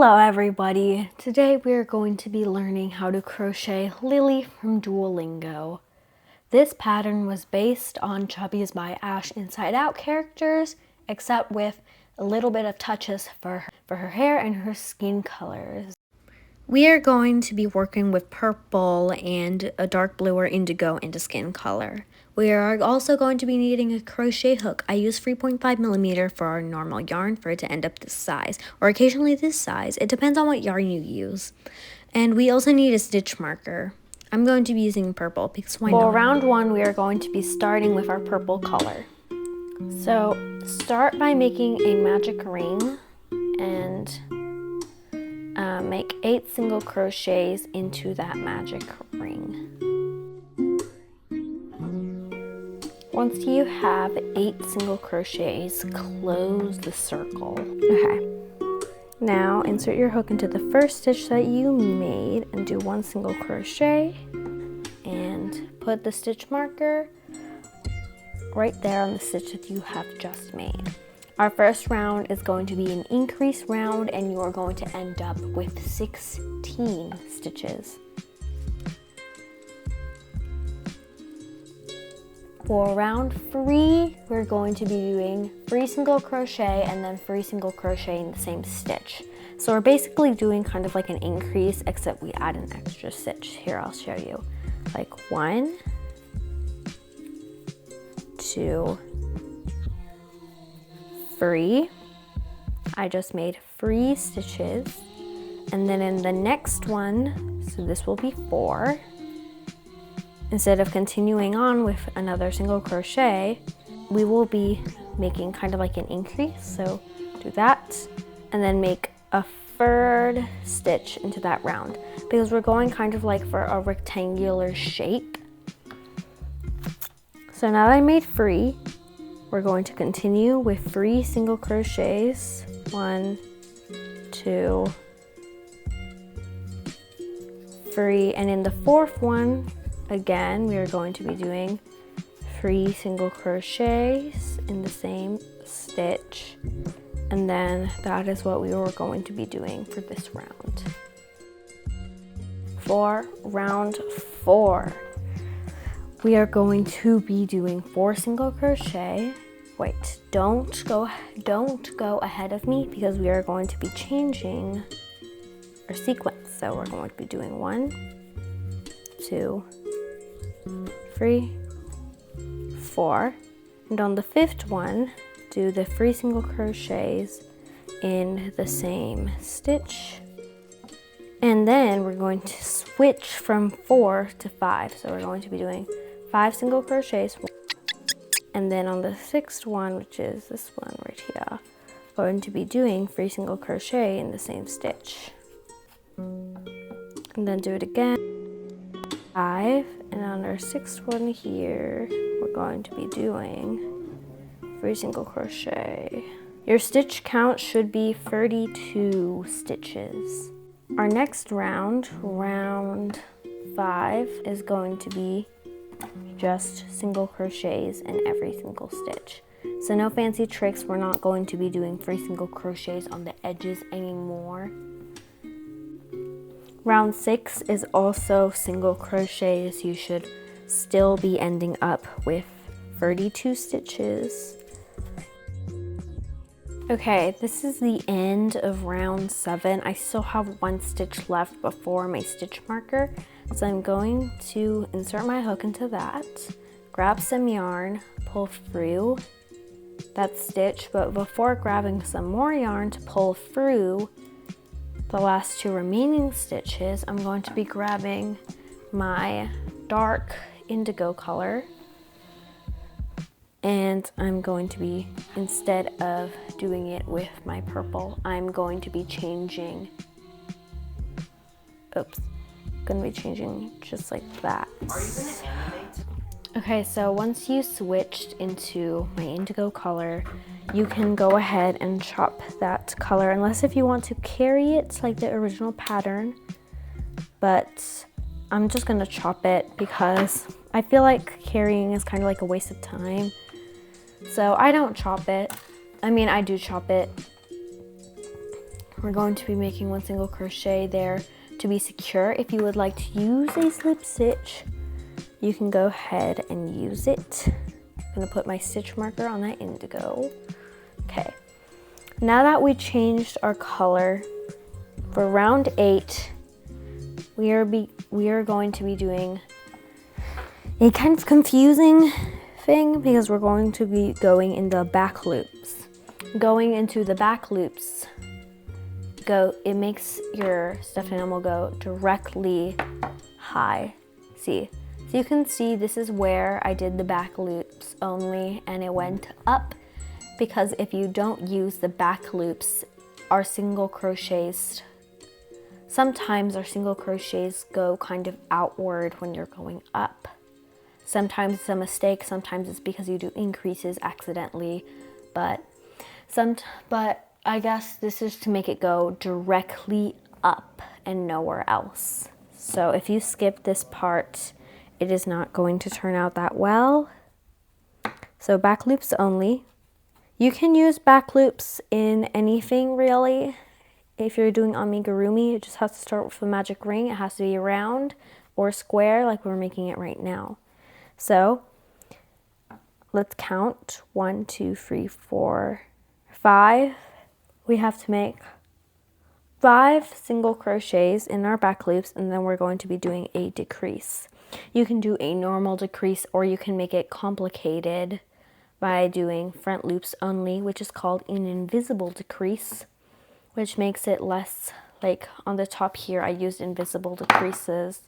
Hello everybody! Today we are going to be learning how to crochet Lily from Duolingo. This pattern was based on Chubbies by Ash Inside Out characters, except with a little bit of touches for her hair and her skin colors. We are going to be working with purple and a dark blue or indigo into skin color. We are also going to be needing a crochet hook. I use 3.5mm for our normal yarn for it to end up this size, or occasionally this size. It depends on what yarn you use. And we also need a stitch marker. I'm going to be using purple because why not? For round one, we are going to be starting with our purple color. So start by making a magic ring and make 8 single crochets into that magic ring. Once you have 8 single crochets, close the circle. Okay. Now insert your hook into the first stitch that you made and do 1 single crochet and put the stitch marker right there on the stitch that you have just made. Our first round is going to be an increase round and you are going to end up with 16 stitches. For round 3, we're going to be doing 3 single crochet and then 3 single crochet in the same stitch. So we're basically doing kind of like an increase, except we add an extra stitch. Here, I'll show you. Like 1, 2, 3. I just made 3 stitches. And then in the next one, so this will be 4. Instead of continuing on with another single crochet, we will be making kind of like an increase. So do that and then make a 3rd stitch into that round because we're going kind of like for a rectangular shape. So now that I made 3, we're going to continue with 3 single crochets. 1, 2, 3, and in the 4th one, again, we are going to be doing 3 single crochets in the same stitch. And then that is what we were going to be doing for this round. For round 4, we are going to be doing 4 single crochet. Wait, don't go ahead of me because we are going to be changing our sequence. So we're going to be doing 1, 2, 3, 4, and on the 5th one, do the 3 single crochets in the same stitch. And then we're going to switch from 4 to 5. So we're going to be doing 5 single crochets. And then on the 6th one, which is this one right here, we're going to be doing 3 single crochet in the same stitch. And then do it again. 5, and on our 6th one here, we're going to be doing 3 single crochet. Your stitch count should be 32 stitches. Our next round, round 5, is going to be just single crochets in every single stitch. So no fancy tricks, we're not going to be doing 3 single crochets on the edges anymore. Round 6 is also single crochets. You should still be ending up with 32 stitches. Okay, this is the end of round 7. I still have 1 stitch left before my stitch marker. So I'm going to insert my hook into that, grab some yarn, pull through that stitch, but before grabbing some more yarn to pull through the last 2 remaining stitches, I'm going to be grabbing my dark indigo color, and I'm going to be, instead of doing it with my purple, I'm going to be changing, just like that. Are you gonna animate? Okay, so once you switched into my indigo color, you can go ahead and chop that color, unless if you want to carry it like the original pattern, but I'm just gonna chop it because I feel like carrying is kind of like a waste of time. So I don't chop it. I mean, I do chop it, we're going to be making 1 single crochet there to be secure. If you would like to use a slip stitch, you can go ahead and use it. I'm gonna put my stitch marker on that indigo. Okay, now that we changed our color for round 8, we are going to be doing a kind of confusing thing because we're going to be going in the back loops. Going into the back loops, it makes your stuffed animal go directly high. See, so you can see this is where I did the back loops only, and it went up because if you don't use the back loops, our single crochets, sometimes our single crochets go kind of outward when you're going up. Sometimes it's a mistake, sometimes it's because you do increases accidentally, but I guess this is to make it go directly up and nowhere else. So if you skip this part, it is not going to turn out that well. So back loops only. You can use back loops in anything really. If you're doing amigurumi, it just has to start with a magic ring. It has to be round or square like we're making it right now. So let's count 1, 2, 3, 4, 5. We have to make 5 single crochets in our back loops, and then we're going to be doing a decrease. You can do a normal decrease, or you can make it complicated by doing front loops only, which is called an invisible decrease, which makes it less, like on the top here I used invisible decreases.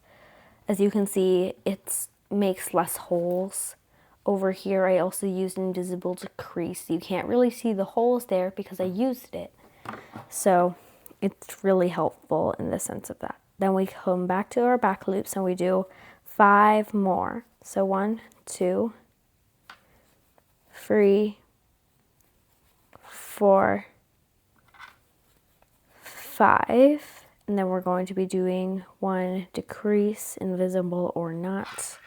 As you can see, it makes less holes. Over here I also used invisible decrease. You can't really see the holes there because I used it. So it's really helpful in the sense of that. Then we come back to our back loops and we do 5 more. So 1, 2, 3, 4, 5. And then we're going to be doing 1 decrease, invisible or not.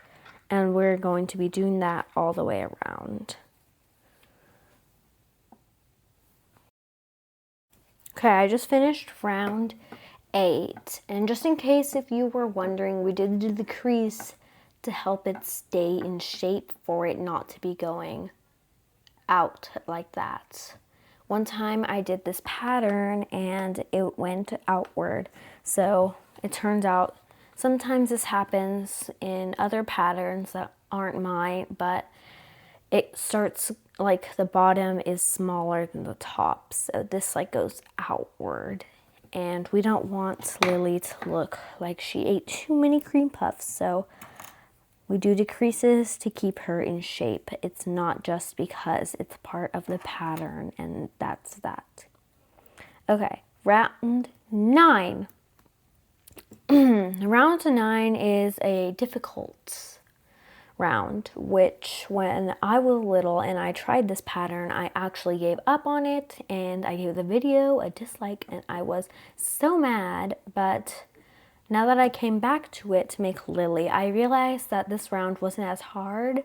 And we're going to be doing that all the way around. Okay, I just finished round 8. And just in case if you were wondering, we did the decrease to help it stay in shape for it not to be going out like that. One time I did this pattern and it went outward. So it turns out sometimes this happens in other patterns that aren't mine, but it starts like the bottom is smaller than the top. So this like goes outward. And we don't want Lily to look like she ate too many cream puffs. So we do decreases to keep her in shape. It's not just because it's part of the pattern, and that's that. Okay, round 9. Round 9 is a difficult round, which when I was little and I tried this pattern, I actually gave up on it and I gave the video a dislike and I was so mad. But now that I came back to it to make Lily, I realized that this round wasn't as hard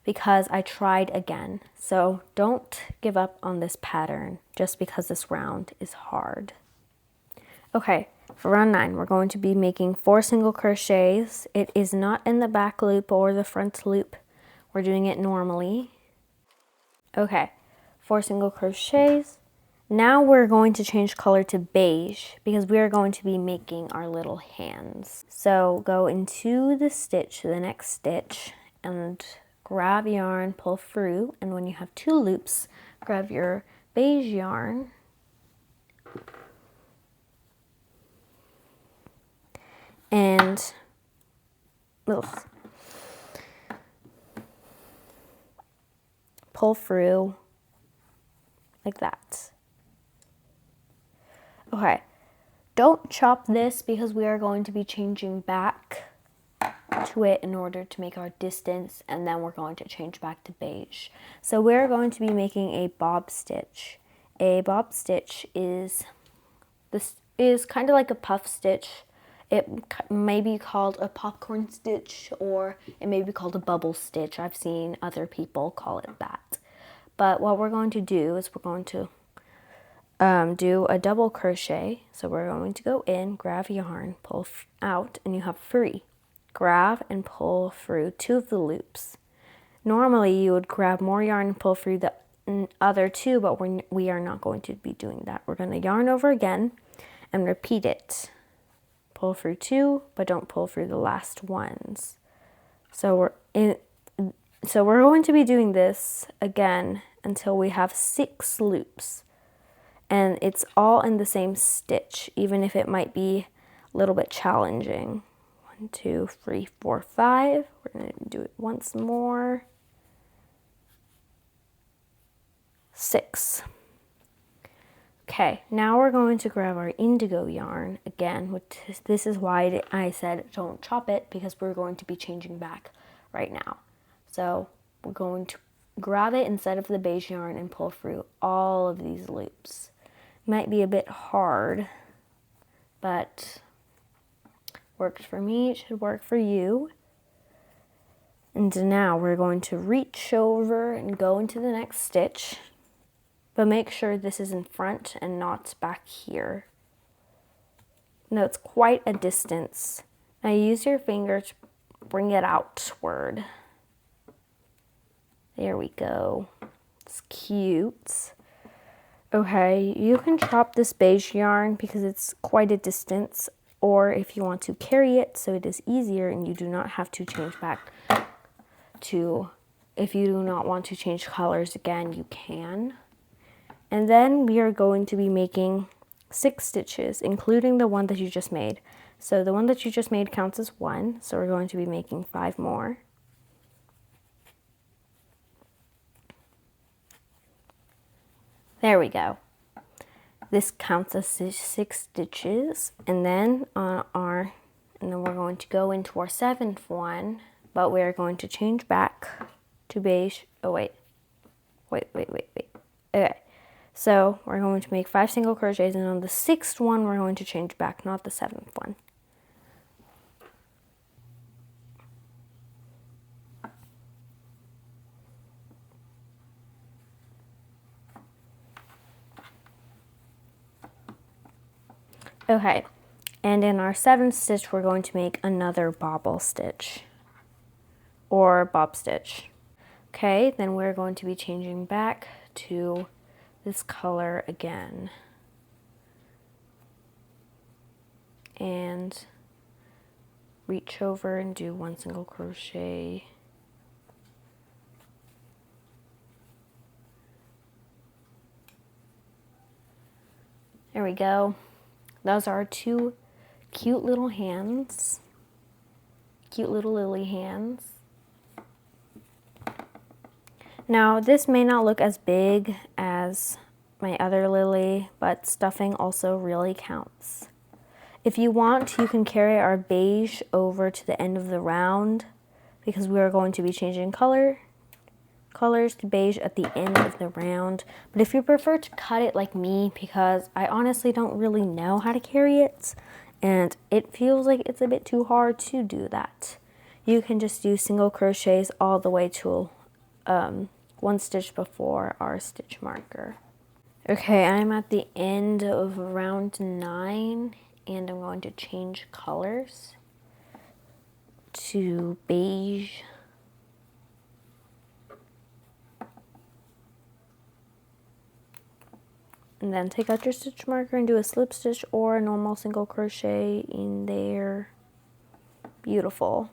because I tried again. So don't give up on this pattern just because this round is hard. Okay, for round 9, we're going to be making 4 single crochets. It is not in the back loop or the front loop. We're doing it normally. Okay, 4 single crochets. Now we're going to change color to beige because we are going to be making our little hands. So go into the stitch, the next stitch, and grab yarn, pull through, and when you have 2 loops, grab your beige yarn and pull through like that. Okay, don't chop this because we are going to be changing back to it in order to make our distance, and then we're going to change back to beige. So we're going to be making a bob stitch. A bob stitch is kind of like a puff stitch. It may be called a popcorn stitch, or it may be called a bubble stitch. I've seen other people call it that. But what we're going to do is we're going to do a double crochet. So we're going to go in, grab yarn, pull out, and you have 3. Grab and pull through 2 of the loops. Normally you would grab more yarn and pull through the other 2, but we are not going to be doing that. We're going to yarn over again and repeat it. Pull through 2, but don't pull through the last ones. So we're going to be doing this again until we have 6 loops. And it's all in the same stitch, even if it might be a little bit challenging. 1, 2, 3, 4, 5. We're going to do it once more. 6. Okay, now we're going to grab our indigo yarn again, this is why I said don't chop it, because we're going to be changing back right now. So we're going to grab it instead of the beige yarn and pull through all of these loops. Might be a bit hard, but worked for me, it should work for you. And now we're going to reach over and go into the next stitch, but make sure this is in front and not back here. No, it's quite a distance. Now use your finger to bring it outward. There we go. It's cute. Okay, you can chop this beige yarn because it's quite a distance, or if you want to carry it so it is easier and you do not have to change back to, if you do not want to change colors again, you can. And then we are going to be making 6 stitches, including the one that you just made. So the one that you just made counts as 1, so we're going to be making 5 more. There we go. This counts as 6 stitches, and then we're going to go into our 7th one, but we're going to change back to beige. Oh wait. Okay. So we're going to make 5 single crochets, and on the 6th one we're going to change back, not the 7th one. Okay, and in our 7th stitch we're going to make another bobble stitch or bob stitch. Okay, then we're going to be changing back to this color again. And reach over and do 1 single crochet. There we go. Those are 2 cute little hands. Cute little lily hands. Now this may not look as big as my other lily, but stuffing also really counts. If you want, you can carry our beige over to the end of the round, because we are going to be changing colors to beige at the end of the round. But if you prefer to cut it like me, because I honestly don't really know how to carry it, and it feels like it's a bit too hard to do that, you can just do single crochets all the way to 1 stitch before our stitch marker. Okay, I'm at the end of round 9, and I'm going to change colors to beige. And then take out your stitch marker and do a slip stitch or a normal single crochet in there. Beautiful.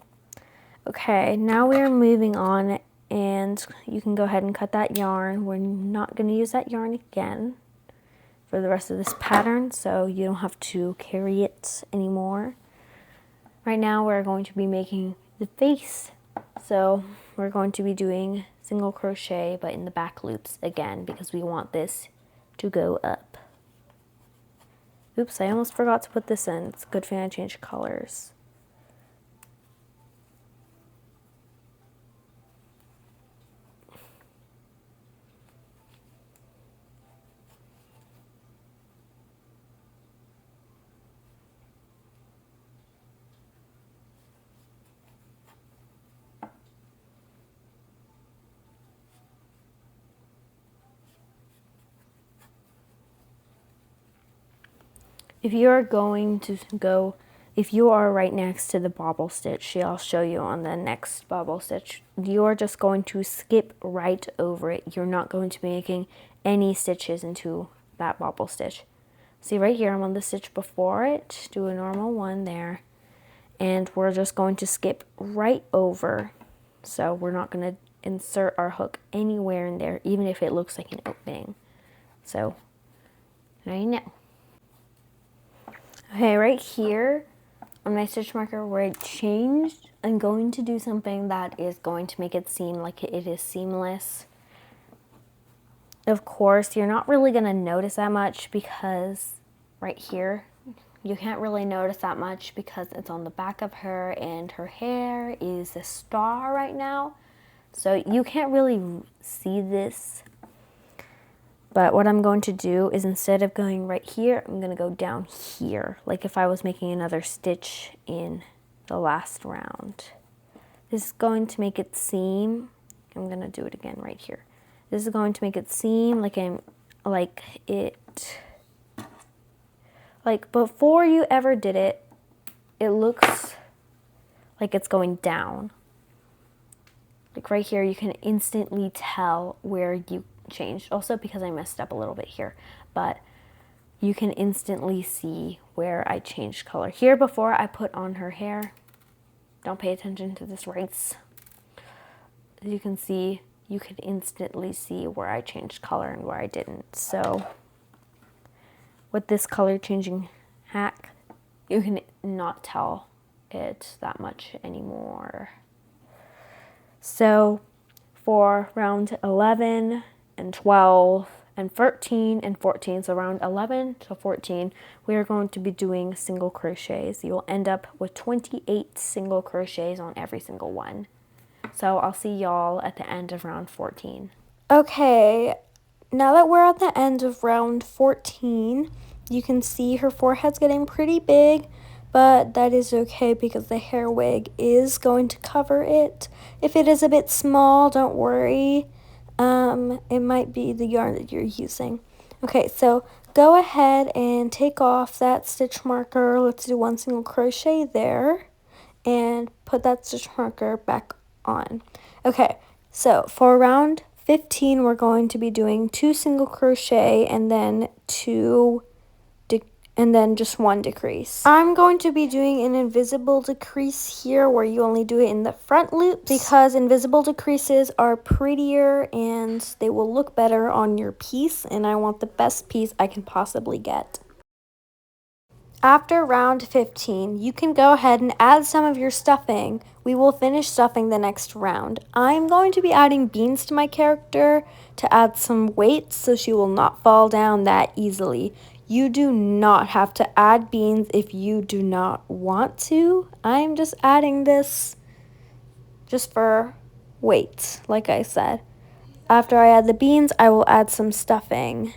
Okay, now we're moving on, and you can go ahead and cut that yarn. We're not going to use that yarn again for the rest of this pattern, so you don't have to carry it anymore. Right now we're going to be making the face, so we're going to be doing single crochet but in the back loops again, because we want this to go up. Oops, I almost forgot to put this in. It's a good thing I changed colors. If you are going to go, if you are right next to the bobble stitch, I'll show you on the next bobble stitch, you're just going to skip right over it. You're not going to be making any stitches into that bobble stitch. See right here, I'm on the stitch before it, do a normal one there, and we're just going to skip right over. So we're not going to insert our hook anywhere in there, even if it looks like an opening. So, now you know. Okay, right here on my stitch marker where it changed, I'm going to do something that is going to make it seem like it is seamless. Of course, you're not really going to notice that much because right here, you can't really notice that much because it's on the back of her and her hair is a star right now. So you can't really see this. But what I'm going to do is instead of going right here, I'm going to go down here, like if I was making another stitch in the last round. This is going to make it seem, I'm going to do it again right here. This is going to make it seem like like before you ever did it, it looks like it's going down. Like right here, you can instantly tell where you changed. Also because I messed up a little bit here, but you can instantly see where I changed color. Here before I put on her hair, don't pay attention to this rice. As you can see, you could instantly see where I changed color and where I didn't. So with this color changing hack, you can not tell it that much anymore. So for round 11 and 12 and 13 and 14, so round 11 to 14, we are going to be doing single crochets. You'll end up with 28 single crochets on every single one. So I'll see y'all at the end of round 14. Okay, now that we're at the end of round 14, you can see her forehead's getting pretty big, but that is okay because the hair wig is going to cover it. If it is a bit small, don't worry. It might be the yarn that you're using. Okay, so go ahead and take off that stitch marker. Let's do one single crochet there and put that stitch marker back on. Okay, so for round 15, we're going to be doing 2 single crochet and then just 1 decrease. I'm going to be doing an invisible decrease here where you only do it in the front loops because invisible decreases are prettier and they will look better on your piece, and I want the best piece I can possibly get. After round 15, you can go ahead and add some of your stuffing. We will finish stuffing the next round. I'm going to be adding beans to my character to add some weight so she will not fall down that easily. You do not have to add beans if you do not want to. I'm just adding this just for weight, like I said. After I add the beans, I will add some stuffing.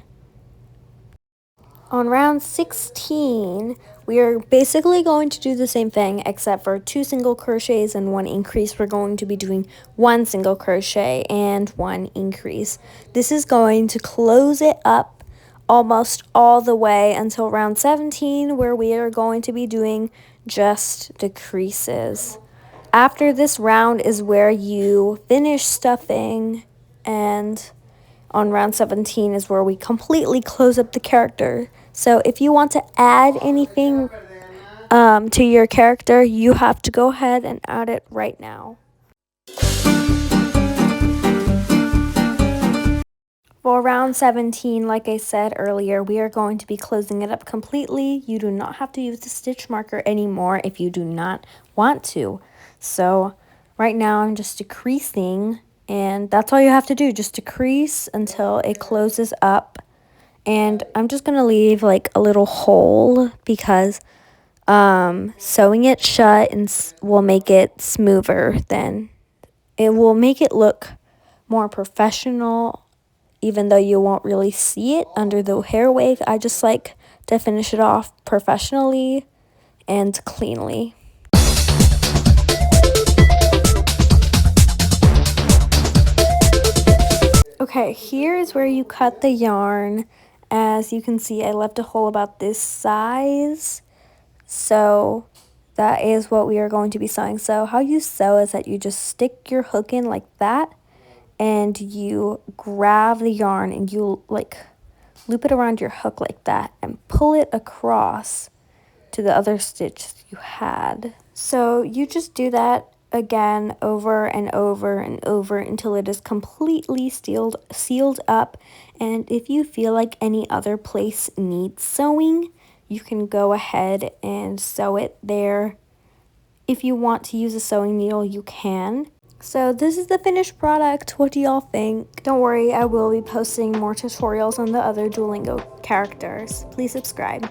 On round 16, we are basically going to do the same thing except for 2 single crochets and 1 increase. We're going to be doing 1 single crochet and 1 increase. This is going to close it up almost all the way until round 17, where we are going to be doing just decreases. After this round is where you finish stuffing, and on round 17 is where we completely close up the character. So if you want to add anything to your character, you have to go ahead and add it right now. For round 17, like I said earlier, we are going to be closing it up completely. You do not have to use the stitch marker anymore if you do not want to. So right now I'm just decreasing, and that's all you have to do, just decrease until it closes up. And I'm just going to leave like a little hole because sewing it shut will make it smoother. Then it will make it look more professional, even though you won't really see it under the hair wig. I just like to finish it off professionally and cleanly. Okay, here is where you cut the yarn, as you can see, I left a hole about this size. So that is what we are going to be sewing. So how you sew is that you just stick your hook in like that, and you grab the yarn and you like loop it around your hook like that and pull it across to the other stitch you had. So you just do that again over and over and over until it is completely sealed up. And if you feel like any other place needs sewing, you can go ahead and sew it there. If you want to use a sewing needle, you can. So this is the finished product. What do y'all think? Don't worry, I will be posting more tutorials on the other Duolingo characters. Please subscribe.